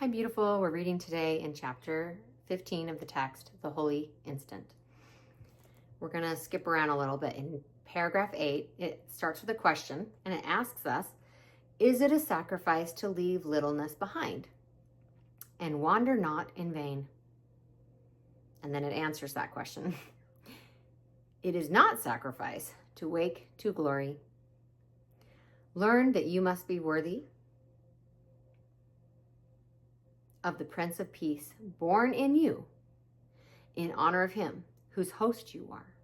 Hi, beautiful. We're reading today in chapter 15 of the text, The Holy Instant. We're going to skip around a little bit. In paragraph 8, it starts with a question, and it asks us, is it a sacrifice to leave littleness behind and wander not in vain? And then it answers that question. It is not sacrifice to wake to glory. Learn that you must be worthy of the Prince of Peace, born in you, in honor of him whose host you are.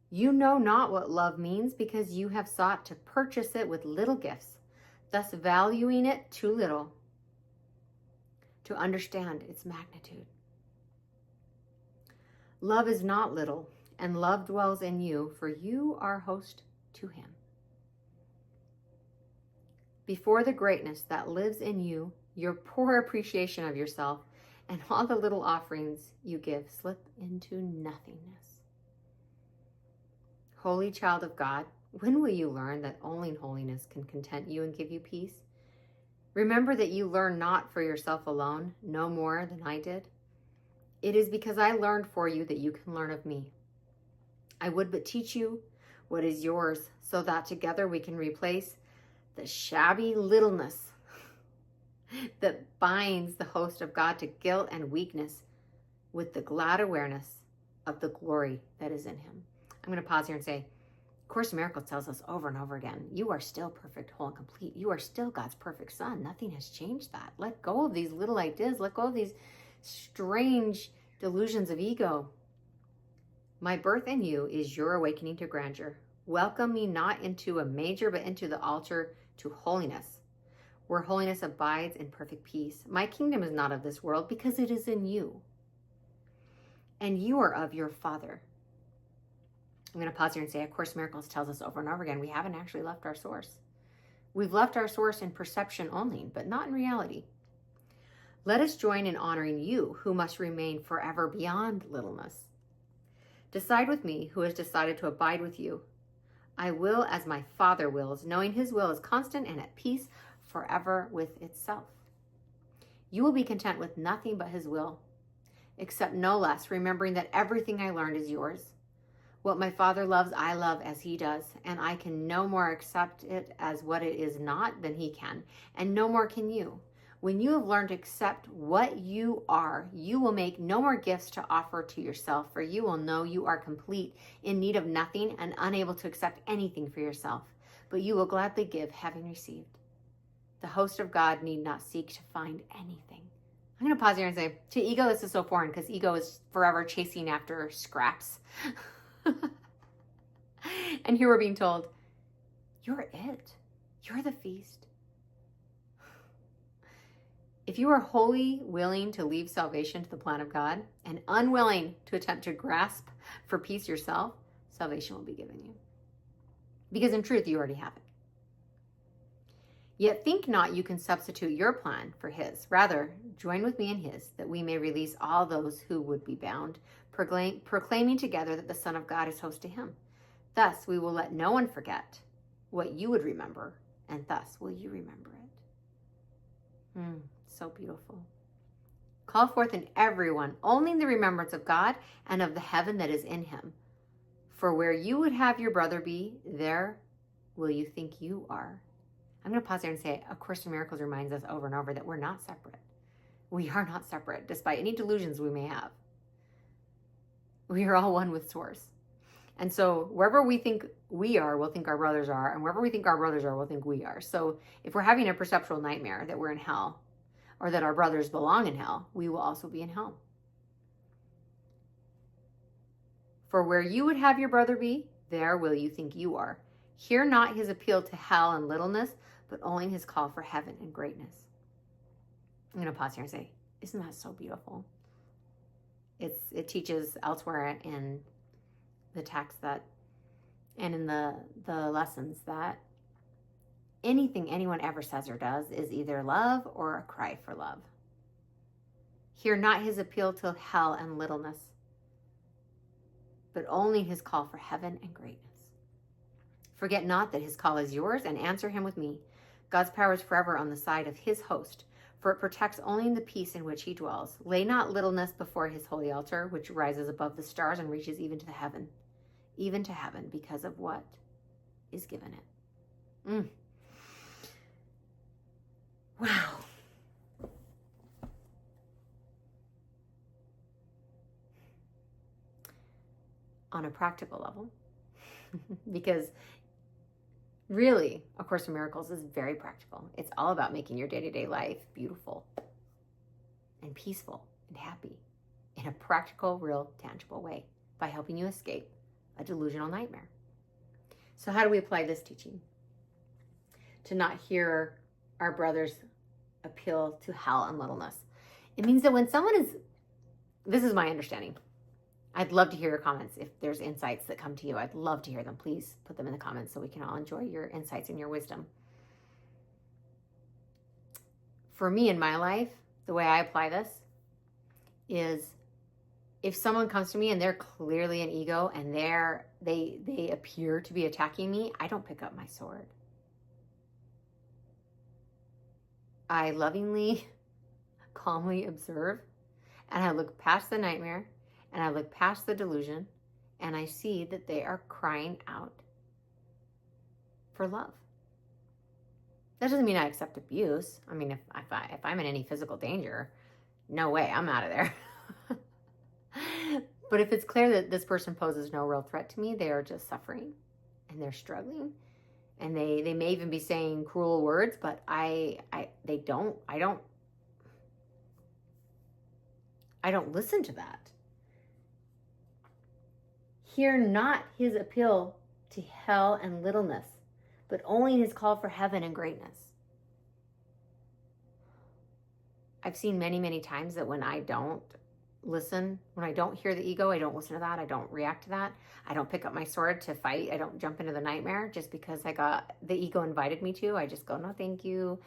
You know not what love means because you have sought to purchase it with little gifts, thus valuing it too little to understand its magnitude. Love is not little, and love dwells in you, for you are host to him. Before the greatness that lives in you, your poor appreciation of yourself and all the little offerings you give slip into nothingness. Holy child of God, when will you learn that only holiness can content you and give you peace? Remember that you learn not for yourself alone, no more than I did. It is because I learned for you that you can learn of me. I would but teach you what is yours, so that together we can replace the shabby littleness that binds the host of God to guilt and weakness with the glad awareness of the glory that is in him. I'm going to pause here and say, Course in Miracles tells us over and over again, you are still perfect, whole, and complete. You are still God's perfect son. Nothing has changed that. Let go of these little ideas. Let go of these strange delusions of ego. My birth in you is your awakening to grandeur. Welcome me not into a manger, but into the altar to holiness, where holiness abides in perfect peace. My kingdom is not of this world because it is in you. And you are of your Father. I'm going to pause here and say, A Course in Miracles tells us over and over again, we haven't actually left our source. We've left our source in perception only, but not in reality. Let us join in honoring you, who must remain forever beyond littleness. Decide with me, who has decided to abide with you. I will as my Father wills, knowing his will is constant and at peace forever with itself. You will be content with nothing but his will, except no less, remembering that everything I learned is yours. What my Father loves, I love as he does, and I can no more accept it as what it is not than he can, and no more can you. When you have learned to accept what you are, you will make no more gifts to offer to yourself, for you will know you are complete, in need of nothing, and unable to accept anything for yourself, but you will gladly give, having received. The host of God need not seek to find anything. I'm going to pause here and say, to ego, this is so foreign because ego is forever chasing after scraps. And here we're being told, you're it. You're the feast. If you are wholly willing to leave salvation to the plan of God and unwilling to attempt to grasp for peace yourself, salvation will be given you. Because in truth, you already have it. Yet think not you can substitute your plan for his. Rather, join with me in his, that we may release all those who would be bound, proclaiming together that the Son of God is host to him. Thus we will let no one forget what you would remember, and thus will you remember it. So beautiful. Call forth in everyone only the remembrance of God and of the heaven that is in him. For where you would have your brother be, there will you think you are. I'm going to pause there and say, A Course in Miracles reminds us over and over that we're not separate. We are not separate, despite any delusions we may have. We are all one with Source. And so wherever we think we are, we'll think our brothers are. And wherever we think our brothers are, we'll think we are. So if we're having a perceptual nightmare that we're in hell, or that our brothers belong in hell, we will also be in hell. For where you would have your brother be, there will you think you are. Hear not his appeal to hell and littleness, but only his call for heaven and greatness. I'm going to pause here and say, isn't that so beautiful? It teaches elsewhere in the text that, and in the lessons, that anything anyone ever says or does is either love or a cry for love. Hear not his appeal to hell and littleness, but only his call for heaven and greatness. Forget not that his call is yours, and answer him with me. God's power is forever on the side of his host, for it protects only the peace in which he dwells. Lay not littleness before his holy altar, which rises above the stars and reaches even to heaven, because of what is given it. Wow. On a practical level, because really, A Course in Miracles is very practical. It's all about making your day-to-day life beautiful and peaceful and happy in a practical, real, tangible way by helping you escape a delusional nightmare. So how do we apply this teaching? To not hear our brother's appeal to hell and littleness. It means that when someone is, this is my understanding. I'd love to hear your comments. If there's insights that come to you, I'd love to hear them. Please put them in the comments so we can all enjoy your insights and your wisdom. For me in my life, the way I apply this is if someone comes to me and they're clearly an ego and they appear to be attacking me, I don't pick up my sword. I lovingly, calmly observe, and I look past the nightmare, and I look past the delusion, and I see that they are crying out for love. That doesn't mean I accept abuse. I mean, if I'm in any physical danger, no way, I'm out of there. But if it's clear that this person poses no real threat to me, they are just suffering, and they're struggling, and they may even be saying cruel words, but I don't listen to that. Hear not his appeal to hell and littleness, but only his call for heaven and greatness. I've seen many, many times that when I don't listen, when I don't hear the ego, I don't listen to that, I don't react to that, I don't pick up my sword to fight, I don't jump into the nightmare just because the ego invited me to. I just go, no, thank you.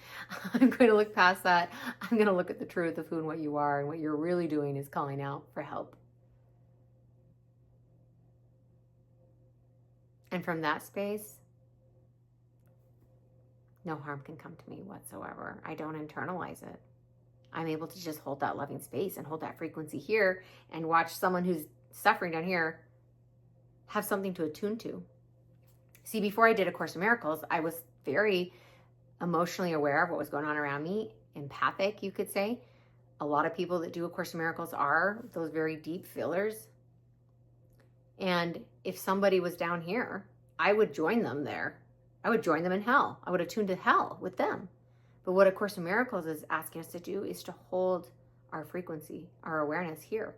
I'm going to look past that. I'm going to look at the truth of who and what you are, and what you're really doing is calling out for help. And from that space, no harm can come to me whatsoever. I don't internalize it. I'm able to just hold that loving space and hold that frequency here and watch someone who's suffering down here have something to attune to. See, before I did A Course in Miracles, I was very emotionally aware of what was going on around me, empathic, you could say. A lot of people that do A Course in Miracles are those very deep feelers. And if somebody was down here, I would join them there. I would join them in hell. I would attune to hell with them. But what A Course in Miracles is asking us to do is to hold our frequency, our awareness here,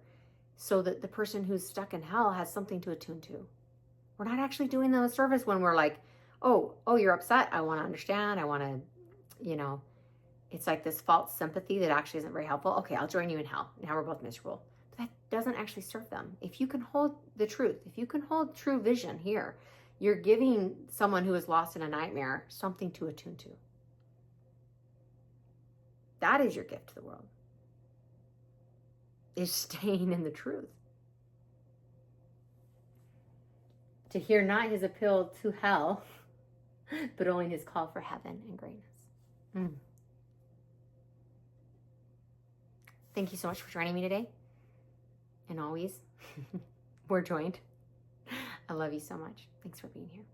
so that the person who's stuck in hell has something to attune to. We're not actually doing them a service when we're like, oh, you're upset. I want to understand. I want to, it's like this false sympathy that actually isn't very helpful. Okay, I'll join you in hell. Now we're both miserable. But that doesn't actually serve them. If you can hold the truth, if you can hold true vision here, you're giving someone who is lost in a nightmare something to attune to. That is your gift to the world, is staying in the truth. To hear not his appeal to hell, but only his call for heaven and greatness. Thank you so much for joining me today. And always, we're joined. I love you so much. Thanks for being here.